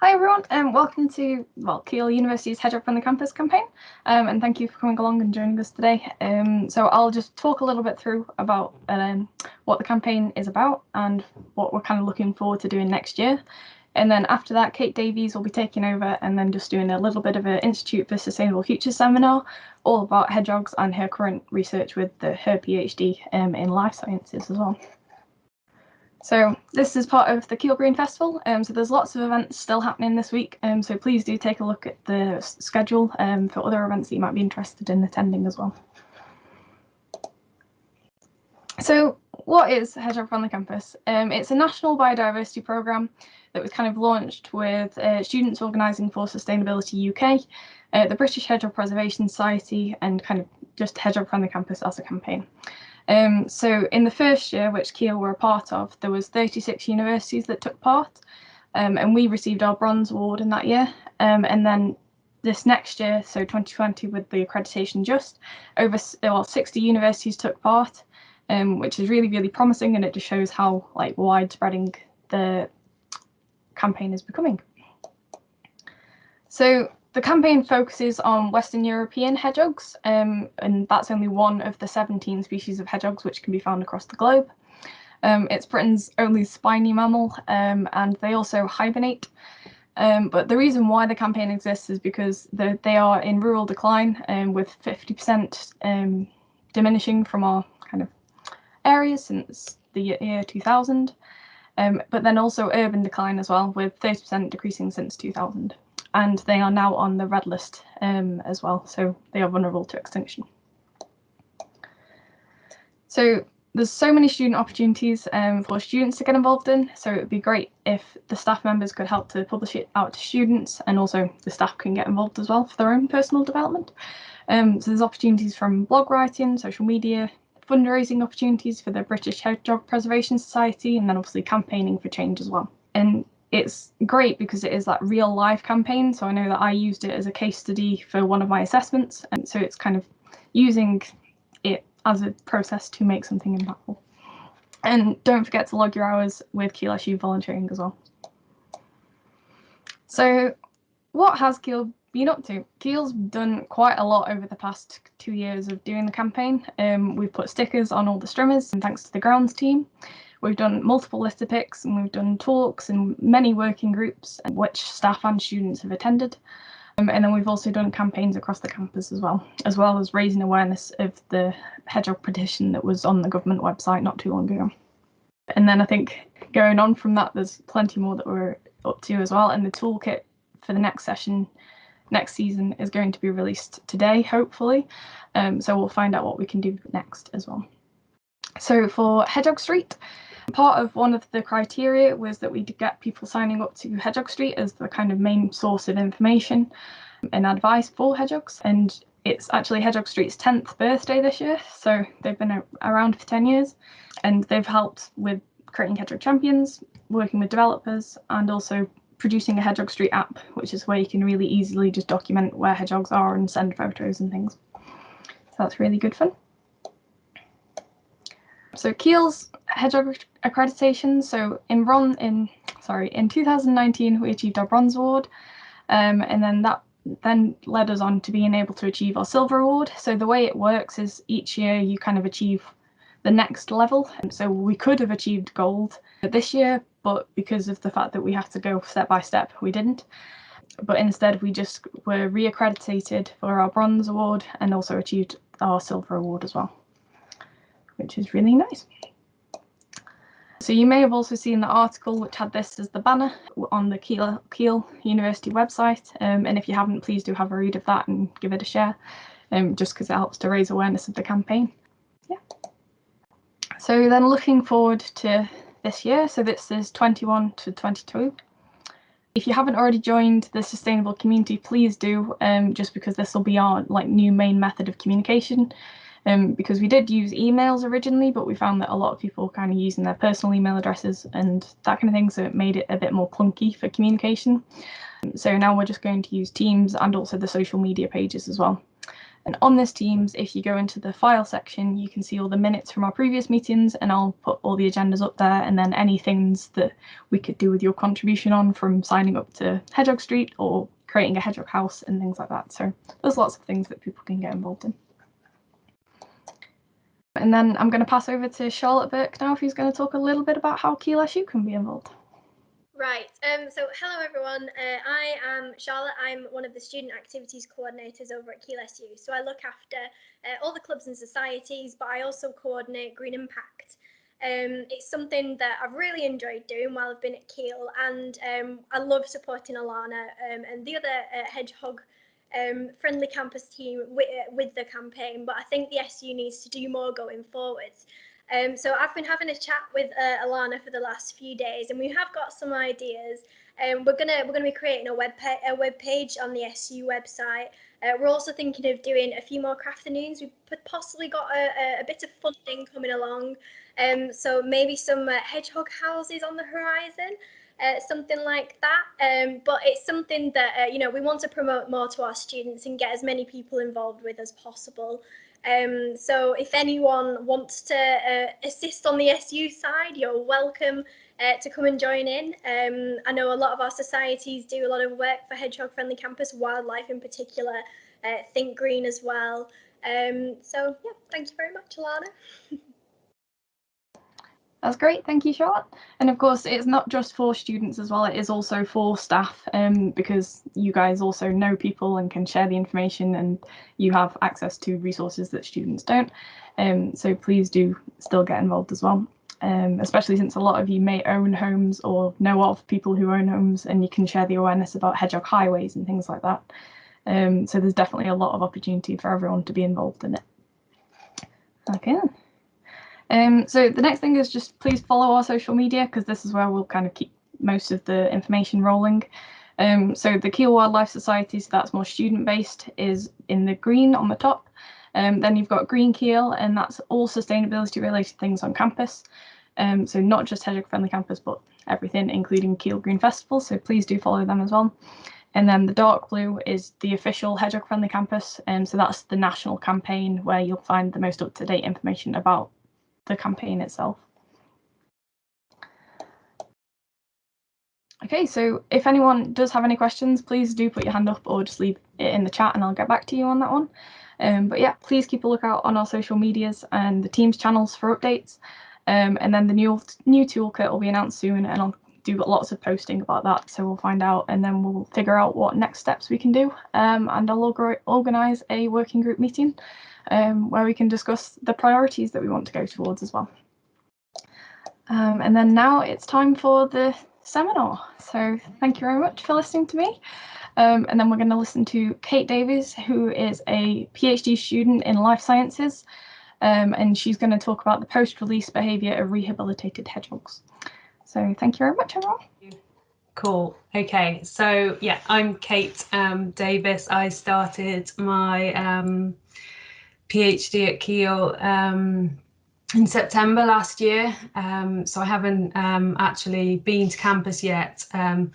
Hi everyone, and welcome to Keele University's Hedgehog Friendly Campus campaign, and thank you for coming along and joining us today. So I'll just talk a little bit through about what the campaign is about and what we're kind of looking forward to doing next year. And then after that, Kate Davies will be taking over and then just doing a little bit of an Institute for Sustainable Futures seminar, all about hedgehogs and her current research with her PhD in life sciences as well. So this is part of the Keele Green Festival, so there's lots of events still happening this week, so please do take a look at the schedule for other events that you might be interested in attending as well. So what is Hedgehog Friendly Campus? It's a national biodiversity programme that was kind of launched with students organising for Sustainability UK, the British Hedgehog Preservation Society, and kind of just Hedgehog Friendly Campus as a campaign. So in the first year, which Keele were a part of, there was 36 universities that took part, and we received our bronze award in that year. And then this next year, so 2020, with the accreditation just, over 60 universities took part, which is really, really promising, and it just shows how widespreading the campaign is becoming. So the campaign focuses on Western European hedgehogs, and that's only one of the 17 species of hedgehogs which can be found across the globe. It's Britain's only spiny mammal, and they also hibernate. But the reason why the campaign exists is because they are in rural decline, with 50% diminishing from our kind of areas since the year 2000, but then also urban decline as well, with 30% decreasing since 2000. And they are now on the red list as well, so they are vulnerable to extinction. So there's so many student opportunities for students to get involved in, so it would be great if the staff members could help to publish it out to students, and also the staff can get involved as well for their own personal development. So there's opportunities from blog writing, social media, fundraising opportunities for the British Hedgehog Preservation Society, and then obviously campaigning for change as well. And it's great because it is that real life campaign, so I know that I used it as a case study for one of my assessments, and so it's kind of using it as a process to make something impactful. And don't forget to log your hours with Keele SU volunteering as well. So what has Keele been up to? Keele's done quite a lot over the past 2 years of doing the campaign. We've put stickers on all the strummers, and thanks to the grounds team. We've done multiple litter picks, and we've done talks and many working groups, which staff and students have attended. And then we've also done campaigns across the campus as well as raising awareness of the hedgehog petition that was on the government website not too long ago. And then I think going on from that, there's plenty more that we're up to as well. And the toolkit for the next season is going to be released today, hopefully. So we'll find out what we can do next as well. So for Hedgehog Street, part of one of the criteria was that we did get people signing up to Hedgehog Street as the kind of main source of information and advice for hedgehogs. And it's actually Hedgehog Street's 10th birthday this year, so they've been around for 10 years, and they've helped with creating hedgehog champions, working with developers, and also producing a Hedgehog Street app, which is where you can really easily just document where hedgehogs are and send photos and things. So that's really good fun. So Keele's hedgehog accreditation. So in 2019 we achieved our bronze award, and then that led us on to being able to achieve our silver award. So the way it works is each year you kind of achieve the next level. And so we could have achieved gold this year, but because of the fact that we have to go step by step, we didn't. But instead we just were re-accredited for our bronze award and also achieved our silver award as well, which is really nice. So you may have also seen the article which had this as the banner on the Keele University website, and if you haven't, please do have a read of that and give it a share, just because it helps to raise awareness of the campaign. Yeah. So then looking forward to this year, so this is 21 to 22. If you haven't already joined the Sustainable Community, please do, just because this will be our new main method of communication. Because we did use emails originally, but we found that a lot of people kind of using their personal email addresses and that kind of thing, so it made it a bit more clunky for communication. So now we're just going to use Teams and also the social media pages as well. And on this Teams, if you go into the file section, you can see all the minutes from our previous meetings, and I'll put all the agendas up there, and then any things that we could do with your contribution on, from signing up to Hedgehog Street or creating a hedgehog house and things like that. So there's lots of things that people can get involved in. And then I'm going to pass over to Charlotte Burke now, who's going to talk a little bit about how Keele SU can be involved. Right, so hello everyone, I am Charlotte. I'm one of the student activities coordinators over at Keele SU. So I look after all the clubs and societies, but I also coordinate Green Impact. It's something that I've really enjoyed doing while I've been at Keele, and I love supporting Alana and the other Hedgehog Friendly Campus team with the campaign, but I think the SU needs to do more going forwards. So I've been having a chat with Alana for the last few days, and we have got some ideas. We're gonna be creating a web page on the SU website. We're also thinking of doing a few more crafternoons. We've possibly got a bit of funding coming along, so maybe some hedgehog houses on the horizon. Something like that, but it's something that we want to promote more to our students and get as many people involved with as possible. So if anyone wants to assist on the SU side, you're welcome to come and join in. I know a lot of our societies do a lot of work for Hedgehog Friendly Campus, wildlife in particular, Think Green as well. So yeah, thank you very much, Alana. That's great, thank you, Charlotte. And of course, it's not just for students as well, it is also for staff, because you guys also know people and can share the information, and you have access to resources that students don't. So please do still get involved as well, especially since a lot of you may own homes or know of people who own homes, and you can share the awareness about hedgehog highways and things like that. So there's definitely a lot of opportunity for everyone to be involved in it. Okay. So the next thing is just please follow our social media, because this is where we'll kind of keep most of the information rolling. So the Keele Wildlife Society, so that's more student based, is in the green on the top. Then you've got Green Keele, and that's all sustainability related things on campus. So not just Hedgehog Friendly Campus, but everything, including Keele Green Festival. So please do follow them as well. And then the dark blue is the official Hedgehog Friendly Campus. So that's the national campaign, where you'll find the most up-to-date information about the campaign itself. Okay, so if anyone does have any questions, please do put your hand up or just leave it in the chat and I'll get back to you on that one. But yeah, please keep a lookout on our social medias and the Teams channels for updates. And then the new toolkit will be announced soon, and I'll do lots of posting about that, so we'll find out and then we'll figure out what next steps we can do. And I'll organise a working group meeting where we can discuss the priorities that we want to go towards as well. And then now it's time for the seminar. So thank you very much for listening to me. And then we're going to listen to Kate Davies, who is a PhD student in life sciences, and she's going to talk about the post-release behaviour of rehabilitated hedgehogs. So thank you very much, everyone. Cool. Okay, so yeah, I'm Kate Davies. I started my PhD at Keele in September last year, so I haven't actually been to campus yet, and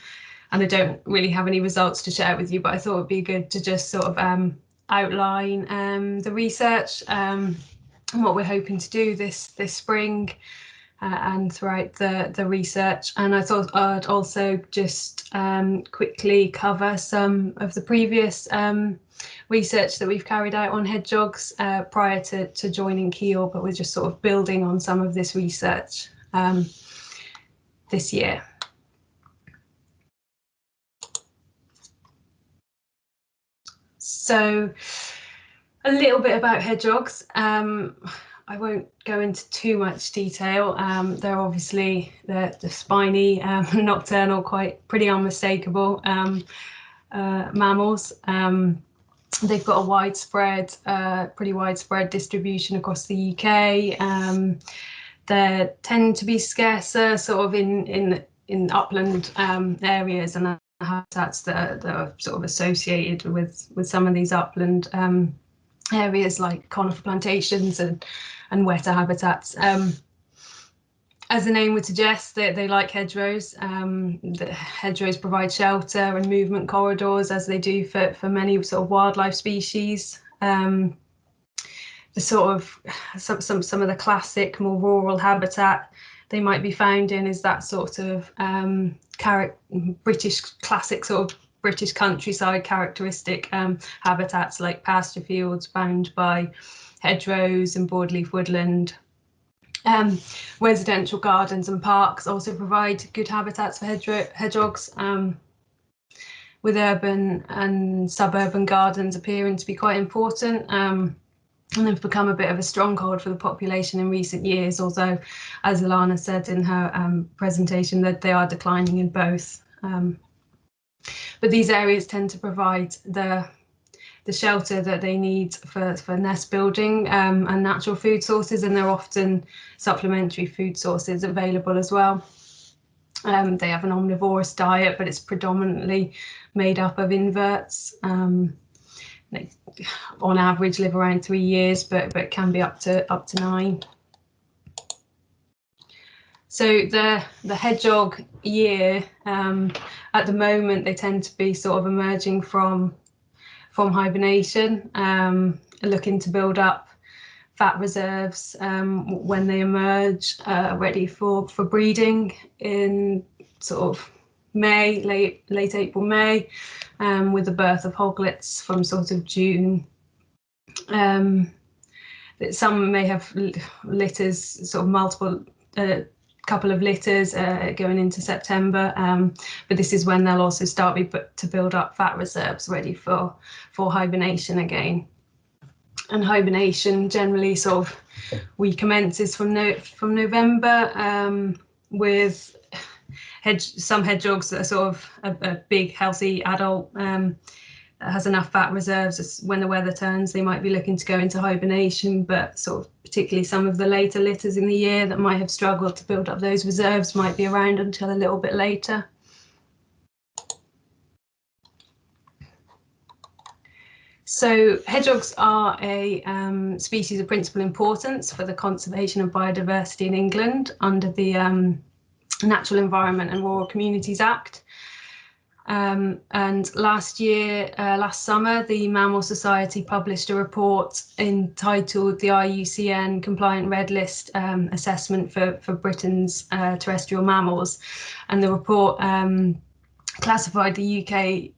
I don't really have any results to share with you, but I thought it'd be good to just sort of outline the research and what we're hoping to do this spring and throughout the research. And I thought I'd also just quickly cover some of the previous research that we've carried out on hedgehogs prior to joining Keele, but we're just sort of building on some of this research this year. So a little bit about hedgehogs. I won't go into too much detail. They're obviously the spiny, nocturnal, pretty unmistakable mammals. They've got a pretty widespread distribution across the UK. They tend to be scarcer, sort of in upland areas and habitats that are sort of associated with some of these upland areas, like conifer plantations and wetter habitats. As the name would suggest, they like hedgerows. The hedgerows provide shelter and movement corridors, as they do for many sort of wildlife species. The sort of some of the classic, more rural habitat they might be found in is that sort of British classic sort of British countryside characteristic habitats like pasture fields bound by hedgerows and broadleaf woodland. Residential gardens and parks also provide good habitats for hedgehogs, with urban and suburban gardens appearing to be quite important. And they've become a bit of a stronghold for the population in recent years, although, as Alana said in her presentation, that they are declining in both. But these areas tend to provide the shelter that they need for nest building and natural food sources, and there are often supplementary food sources available as well. They have an omnivorous diet, but it's predominantly made up of inverts. They, on average, live around 3 years, but can be up to 9. So the hedgehog year, at the moment, they tend to be sort of emerging from hibernation, looking to build up fat reserves when they emerge, ready for breeding in sort of May, late April, May, with the birth of hoglets from sort of June. Some may have litters, sort of multiple, couple of litters going into September, but this is when they'll also start to build up fat reserves ready for hibernation again. And hibernation generally sort of recommences from November, with some hedgehogs that are sort of a big healthy adult that has enough fat reserves. When the weather turns, they might be looking to go into hibernation, but sort of particularly some of the later litters in the year that might have struggled to build up those reserves might be around until a little bit later. So hedgehogs are a species of principal importance for the conservation of biodiversity in England under the Natural Environment and Rural Communities Act. And last summer, the Mammal Society published a report entitled the IUCN Compliant Red List Assessment for Britain's terrestrial mammals. And the report classified the UK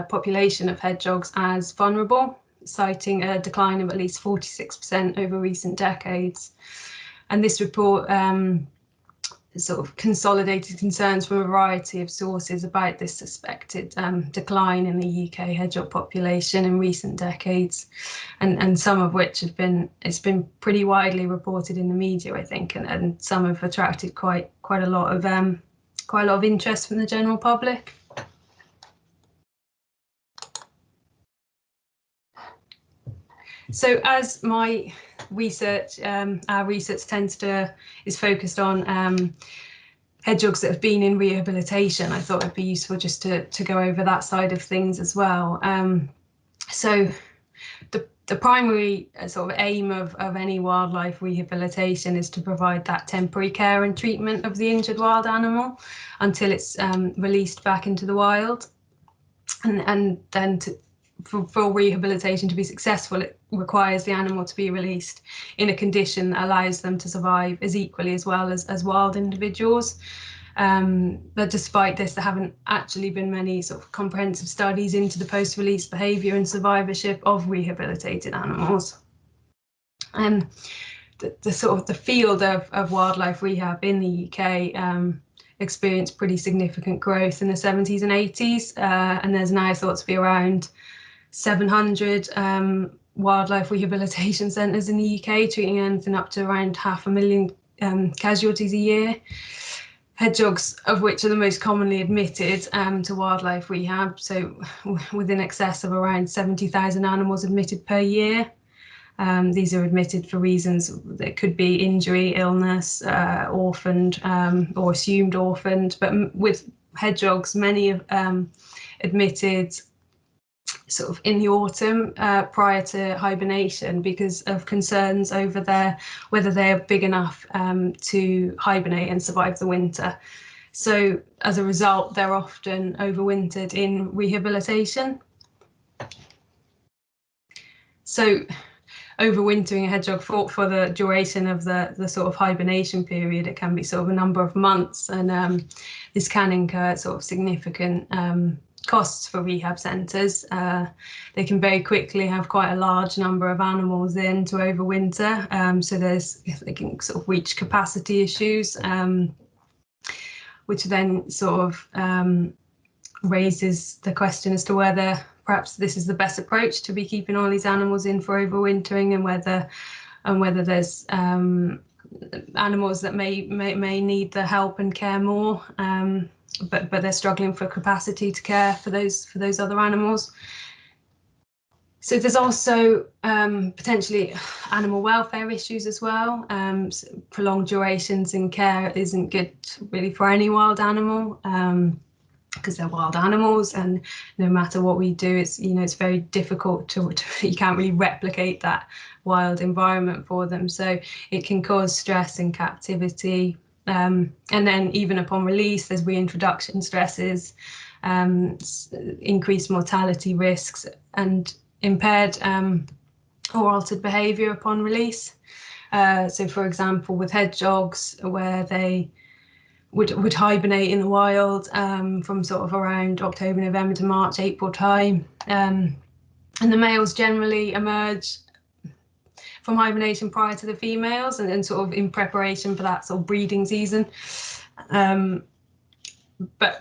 population of hedgehogs as vulnerable, citing a decline of at least 46% over recent decades. And this report sort of consolidated concerns from a variety of sources about this suspected decline in the UK hedgehog population in recent decades, and some of which it's been pretty widely reported in the media, I think, and some have attracted quite a lot of interest from the general public. So as my research, our research is focused on hedgehogs that have been in rehabilitation, I thought it'd be useful just to go over that side of things as well. So the primary sort of aim of any wildlife rehabilitation is to provide that temporary care and treatment of the injured wild animal until it's released back into the wild, and then for rehabilitation to be successful, it requires the animal to be released in a condition that allows them to survive as equally as well as wild individuals. But despite this, there haven't actually been many sort of comprehensive studies into the post-release behaviour and survivorship of rehabilitated animals. The sort of the field of wildlife rehab in the UK experienced pretty significant growth in the 70s and 80s, and there's now thought to be around 700 wildlife rehabilitation centres in the UK, treating anything up to around 500,000 casualties a year. Hedgehogs, of which are the most commonly admitted to wildlife rehab, so with in excess of around 70,000 animals admitted per year. These are admitted for reasons that could be injury, illness, orphaned, or assumed orphaned, but with hedgehogs, many have admitted sort of in the autumn prior to hibernation because of concerns over whether they are big enough to hibernate and survive the winter. So as a result, they're often overwintered in rehabilitation. So overwintering a hedgehog for the duration of the sort of hibernation period, it can be sort of a number of months, and this can incur sort of significant costs for rehab centres. They can very quickly have quite a large number of animals in to overwinter, so they can sort of reach capacity issues, which then sort of raises the question as to whether perhaps this is the best approach to be keeping all these animals in for overwintering, and whether there's animals that may need the help and care more, but they're struggling for capacity to care for those other animals. So there's also potentially animal welfare issues as well. So prolonged durations in care isn't good really for any wild animal, because they're wild animals, and no matter what we do, it's very difficult to you can't really replicate that wild environment for them. So it can cause stress in captivity, and then even upon release, there's reintroduction stresses, increased mortality risks, and impaired or altered behaviour upon release. So, for example, with hedgehogs, where they would hibernate in the wild from sort of around October, November to March, April time, and the males generally emerge from hibernation prior to the females, and then sort of in preparation for that sort of breeding season. But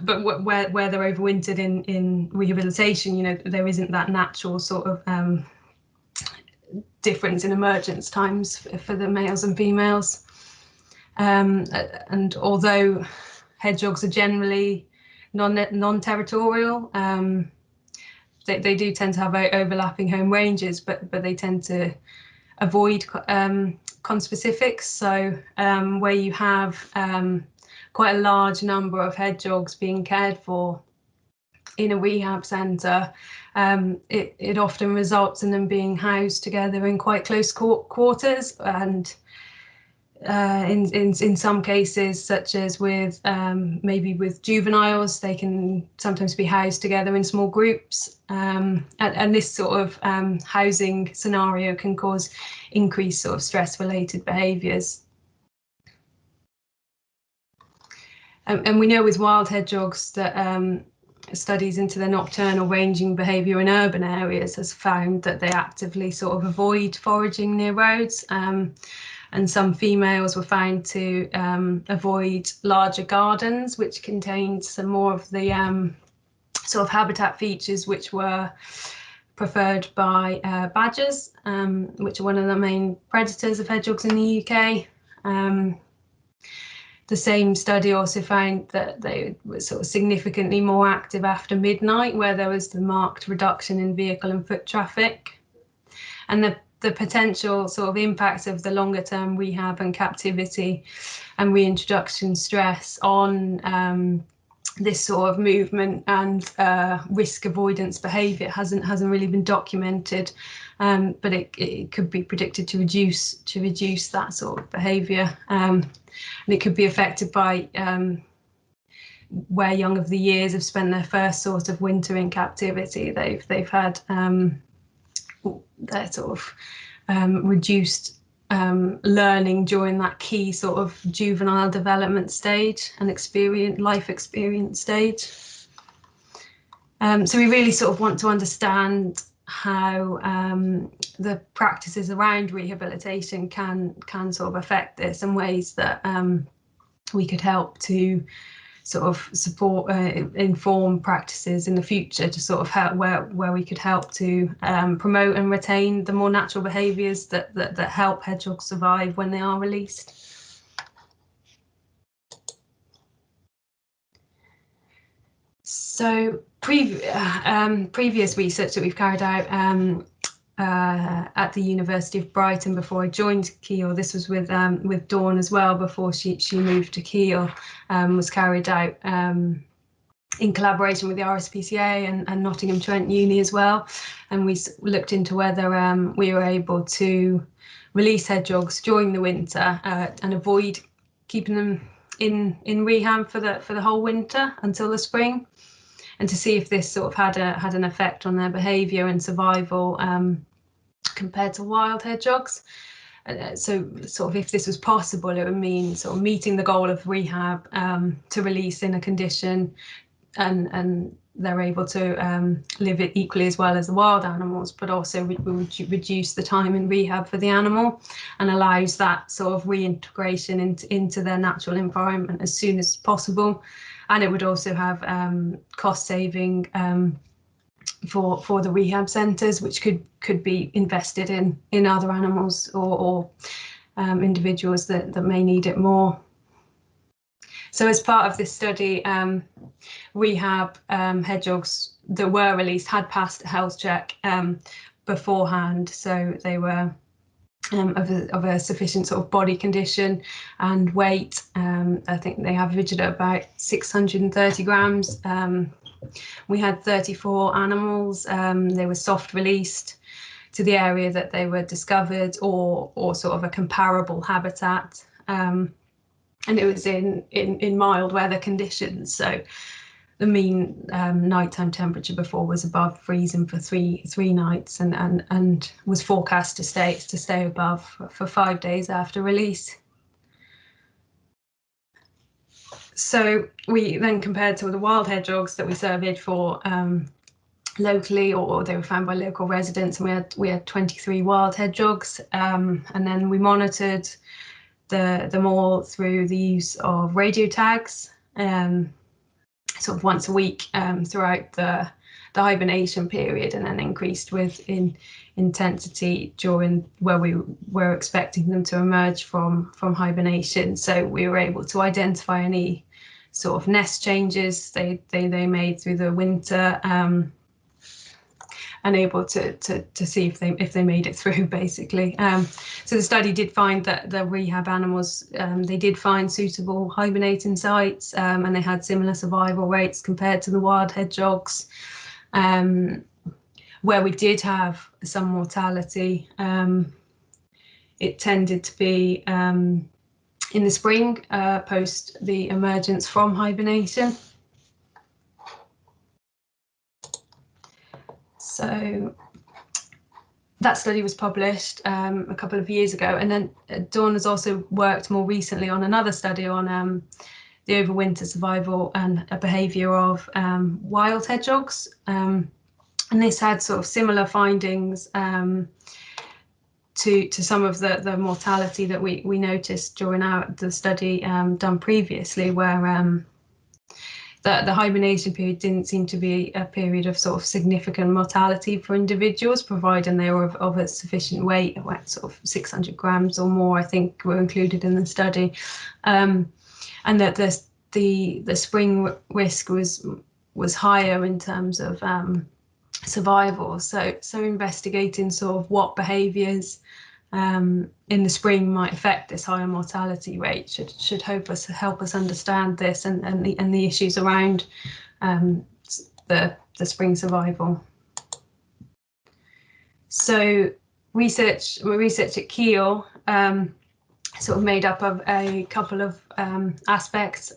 where they're overwintered in rehabilitation, there isn't that natural sort of difference in emergence times for the males and females. And although hedgehogs are generally non-territorial, they do tend to have overlapping home ranges, but they tend to avoid conspecifics. So where you have quite a large number of hedgehogs being cared for in a rehab centre, it often results in them being housed together in quite close quarters, and in some cases, such as with maybe with juveniles, they can sometimes be housed together in small groups, and this sort of housing scenario can cause increased sort of stress-related behaviours. And we know with wild hedgehogs that studies into their nocturnal ranging behaviour in urban areas has found that they actively sort of avoid foraging near roads. And some females were found to avoid larger gardens, which contained some more of the sort of habitat features which were preferred by badgers, which are one of the main predators of hedgehogs in the UK. The same study also found that they were sort of significantly more active after midnight, where there was the marked reduction in vehicle and foot traffic. And the potential sort of impacts of the longer term rehab and captivity and reintroduction stress on this sort of movement and risk avoidance behaviour hasn't really been documented, but it could be predicted to reduce that sort of behaviour, and it could be affected by where young of the years have spent their first sort of winter in captivity. They've had their sort of reduced learning during that key sort of juvenile development stage and life experience stage. So we really sort of want to understand how the practices around rehabilitation can sort of affect this, and ways that we could help to sort of support, inform practices in the future to sort of help where we could help to promote and retain the more natural behaviours that help hedgehogs survive when they are released. So previous research that we've carried out at the University of Brighton before I joined Keele, this was with Dawn as well before she moved to Keele, was carried out in collaboration with the RSPCA and Nottingham Trent Uni as well, and we looked into whether we were able to release hedgehogs during the winter and avoid keeping them in rehab for the whole winter until the spring, and to see if this sort of had an effect on their behaviour and survival compared to wild hedgehogs. So sort of if this was possible, it would mean sort of meeting the goal of rehab to release in a condition, and they're able to live it equally as well as the wild animals, but also reduce the time in rehab for the animal, and allows that sort of reintegration into their natural environment as soon as possible. And it would also have cost saving for the rehab centres, which could be invested in other animals or individuals that may need it more. So as part of this study, rehab hedgehogs that were released had passed a health check beforehand, so they were of a sufficient sort of body condition and weight. I think they averaged at about 630 grams. We had 34 animals. They were soft released to the area that they were discovered, or sort of a comparable habitat. And it was in mild weather conditions. So the mean nighttime temperature before was above freezing for three nights, and was forecast to stay above for 5 days after release. So we then compared to the wild hedgehogs that we surveyed for locally, or they were found by local residents, and we had 23 wild hedgehogs, and then we monitored them all through the use of radio tags, sort of once a week throughout the hibernation period, and then increased in intensity during where we were expecting them to emerge from hibernation. So we were able to identify any sort of nest changes they made through the winter, and able to see if they made it through, basically. So the study did find that the rehab animals, they did find suitable hibernating sites, and they had similar survival rates compared to the wild hedgehogs. Where we did have some mortality, it tended to be in the spring, post the emergence from hibernation. So that study was published a couple of years ago, and then Dawn has also worked more recently on another study on the overwinter survival and behaviour of wild hedgehogs, and this had sort of similar findings to some of the mortality that we noticed during the study done previously, where the hibernation period didn't seem to be a period of sort of significant mortality for individuals, providing they were of a sufficient weight, sort of 600 grams or more, I think, were included in the study, and that the spring risk was higher in terms of survival. So investigating sort of what behaviours in the spring might affect this higher mortality rate should help us understand this and the issues around the spring survival. So research at Keele sort of made up of a couple of aspects.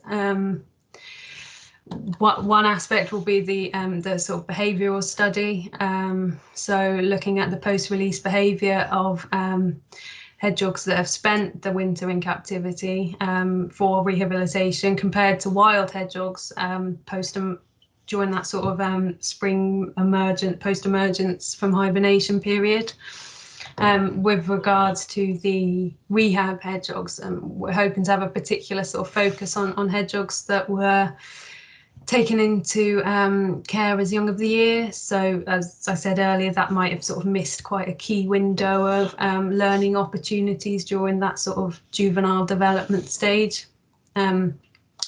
One aspect will be the sort of behavioural study, so looking at the post-release behaviour of hedgehogs that have spent the winter in captivity for rehabilitation compared to wild hedgehogs during that sort of spring post-emergence from hibernation period. With regards to the rehab hedgehogs, we're hoping to have a particular sort of focus on hedgehogs that were taken into care as young of the year. So as I said earlier, that might have sort of missed quite a key window of learning opportunities during that sort of juvenile development stage, to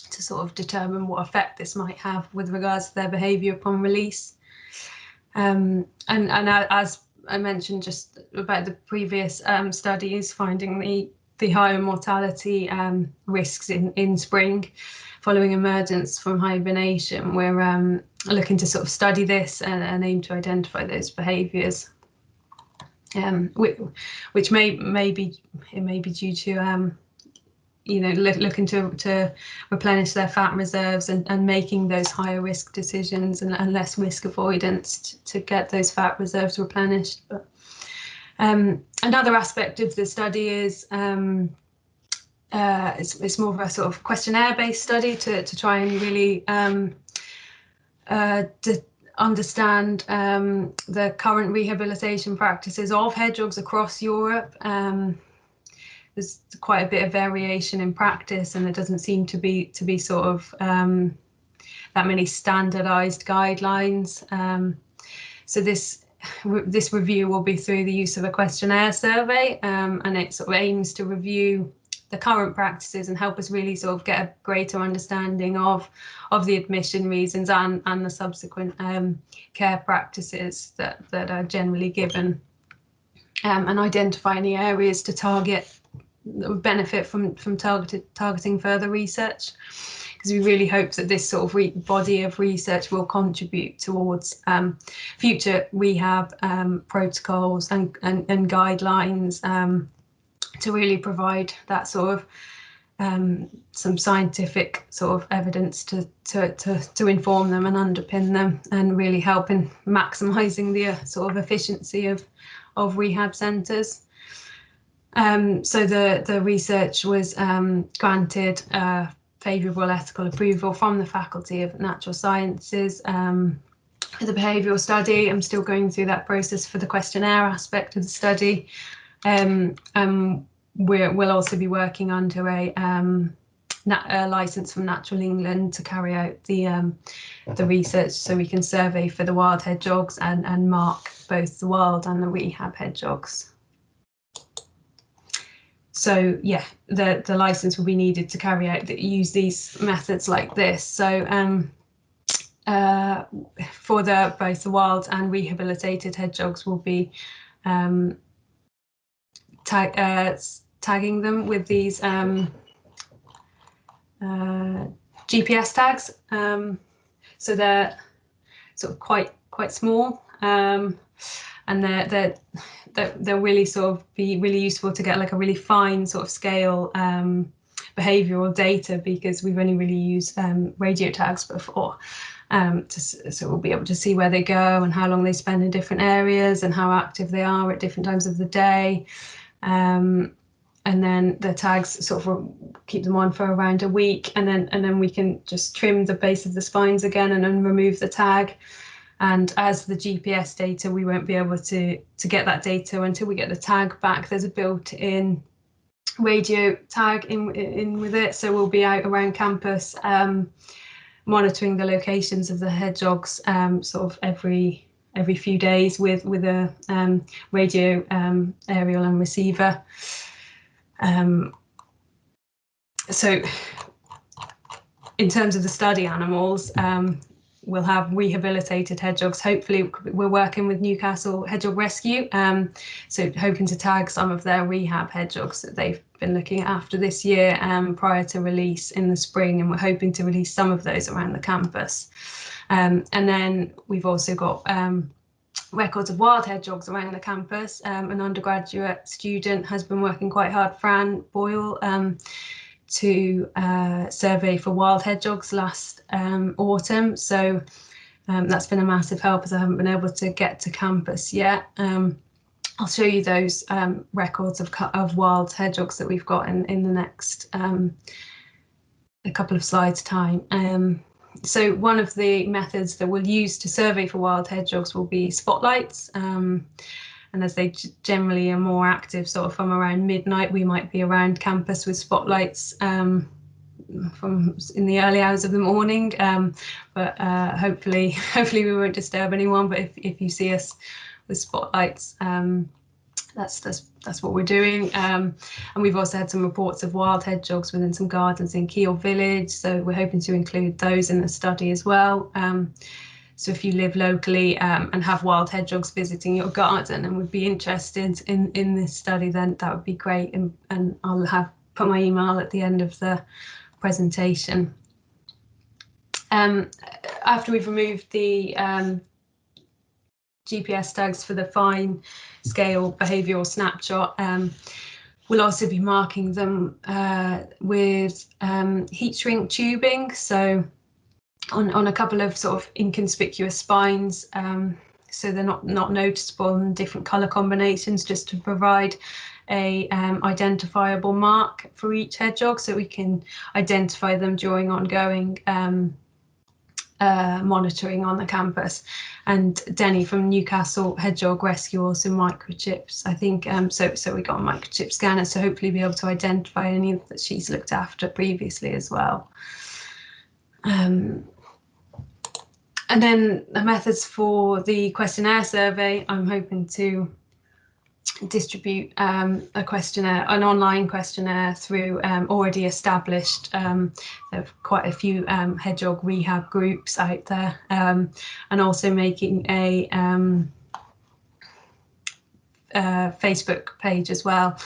sort of determine what effect this might have with regards to their behaviour upon release. And as I mentioned just about the previous studies finding the higher mortality risks in spring following emergence from hibernation, we're looking to sort of study this and aim to identify those behaviours, which may be due to looking to replenish their fat reserves and making those higher risk decisions and less risk avoidance to get those fat reserves replenished. But Another aspect of the study is it's more of a sort of questionnaire-based study to try and really understand the current rehabilitation practices of hedgehogs across Europe. There's quite a bit of variation in practice, and there doesn't seem to be sort of that many standardized guidelines. So this review will be through the use of a questionnaire survey, and it sort of aims to review the current practices and help us really sort of get a greater understanding of the admission reasons and the subsequent care practices that are generally given, and identify any areas to target that would benefit from targeting further research, because we really hope that this sort of body of research will contribute towards future rehab protocols and guidelines, to really provide that sort of some scientific sort of evidence to inform them and underpin them, and really help in maximising the sort of efficiency of rehab centres. So the research was granted favourable ethical approval from the Faculty of Natural Sciences for the behavioural study. I'm still going through that process for the questionnaire aspect of the study. We'll also be working under a licence from Natural England to carry out the research, so we can survey for the wild hedgehogs and mark both the wild and the rehab hedgehogs. So yeah, the licence will be needed to carry out use these methods like this. So for both the wild and rehabilitated hedgehogs, will be tagging them with these GPS tags. So they're sort of quite small, and they're really sort of be really useful to get like a really fine sort of scale behavioural data, because we've only really used radio tags before. So we'll be able to see where they go and how long they spend in different areas and how active they are at different times of the day. And then the tags sort of keep them on for around a week, and then we can just trim the base of the spines again and then remove the tag. And as the GPS data, we won't be able to get that data until we get the tag back. There's a built-in radio tag in with it, so we'll be out around campus monitoring the locations of the hedgehogs sort of every few days with a radio aerial and receiver. So in terms of the study animals, we'll have rehabilitated hedgehogs. Hopefully we're working with Newcastle Hedgehog Rescue, so hoping to tag some of their rehab hedgehogs that they've been looking at after this year prior to release in the spring, and we're hoping to release some of those around the campus. And then we've also got records of wild hedgehogs around the campus. An undergraduate student has been working quite hard, Fran Boyle, to survey for wild hedgehogs last autumn. So that's been a massive help, as I haven't been able to get to campus yet. I'll show you those records of wild hedgehogs that we've got in the next a couple of slides time. So one of the methods that we'll use to survey for wild hedgehogs will be spotlights. And as they generally are more active sort of from around midnight, we might be around campus with spotlights from in the early hours of the morning. But hopefully we won't disturb anyone. But if you see us with spotlights, that's what we're doing. And we've also had some reports of wild hedgehogs within some gardens in Keele village, so we're hoping to include those in the study as well. So if you live locally and have wild hedgehogs visiting your garden and would be interested in this study, then that would be great, and I'll put my email at the end of the presentation. After we've removed the GPS tags for the fine scale behavioural snapshot, we'll also be marking them with heat shrink tubing, so on a couple of sort of inconspicuous spines. so they're not noticeable, and different colour combinations, just to provide a identifiable mark for each hedgehog, so we can identify them during ongoing monitoring on the campus. And Denny from Newcastle Hedgehog Rescue also microchips, I think, so we got a microchip scanner, so hopefully be able to identify any that she's looked after previously as well. And then the methods for the questionnaire survey, I'm hoping to distribute a questionnaire, an online questionnaire, through already established, there are quite a few hedgehog rehab groups out there, and also making a Facebook page as well,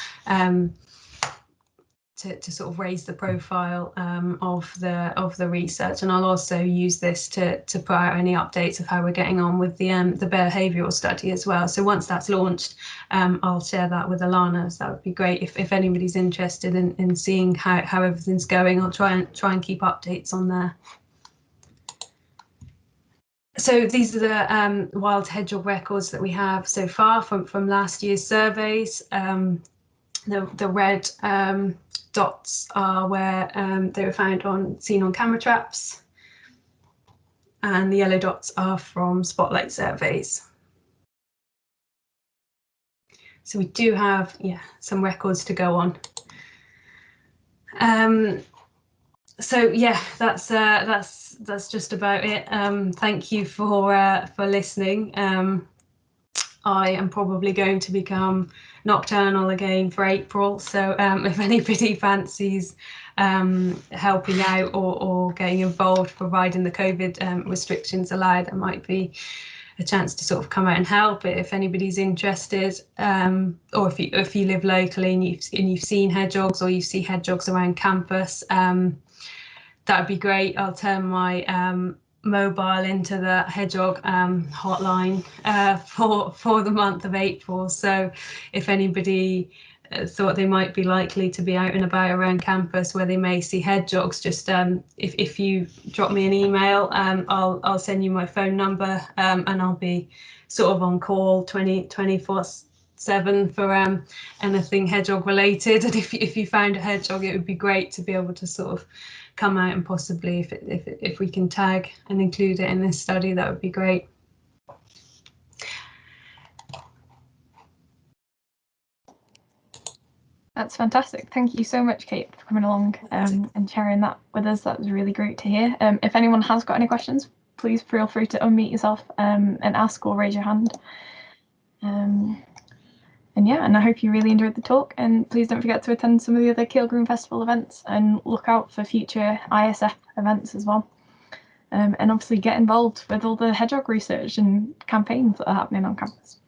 to sort of raise the profile of the research. And I'll also use this to put out any updates of how we're getting on with the behavioural study as well. So once that's launched, I'll share that with Alana. So that would be great if anybody's interested in seeing how everything's going. I'll try and keep updates on there. So these are the wild hedgehog records that we have so far from last year's surveys. The red dots are where they were seen on camera traps, and the yellow dots are from spotlight surveys. So we do have, some records to go on. So yeah, that's just about it. Thank you for listening. I am probably going to become nocturnal again for April, so if anybody fancies helping out or getting involved, providing the COVID restrictions allow, there might be a chance to sort of come out and help. If anybody's interested, or if you live locally and you've seen hedgehogs, or you see hedgehogs around campus, that would be great. I'll turn my mobile into the hedgehog hotline for the month of April. So if anybody thought they might be likely to be out and about around campus where they may see hedgehogs, just if you drop me an email, I'll send you my phone number, and I'll be sort of on call 24/7 for anything hedgehog related. And if you found a hedgehog, it would be great to be able to sort of come out, and possibly if we can tag and include it in this study, that would be great. That's fantastic. Thank you so much, Kate, for coming along and sharing that with us. That was really great to hear. If anyone has got any questions, please feel free to unmute yourself and ask, or raise your hand. And I hope you really enjoyed the talk, and please don't forget to attend some of the other Keele Green Festival events, and look out for future ISF events as well. And obviously get involved with all the hedgehog research and campaigns that are happening on campus.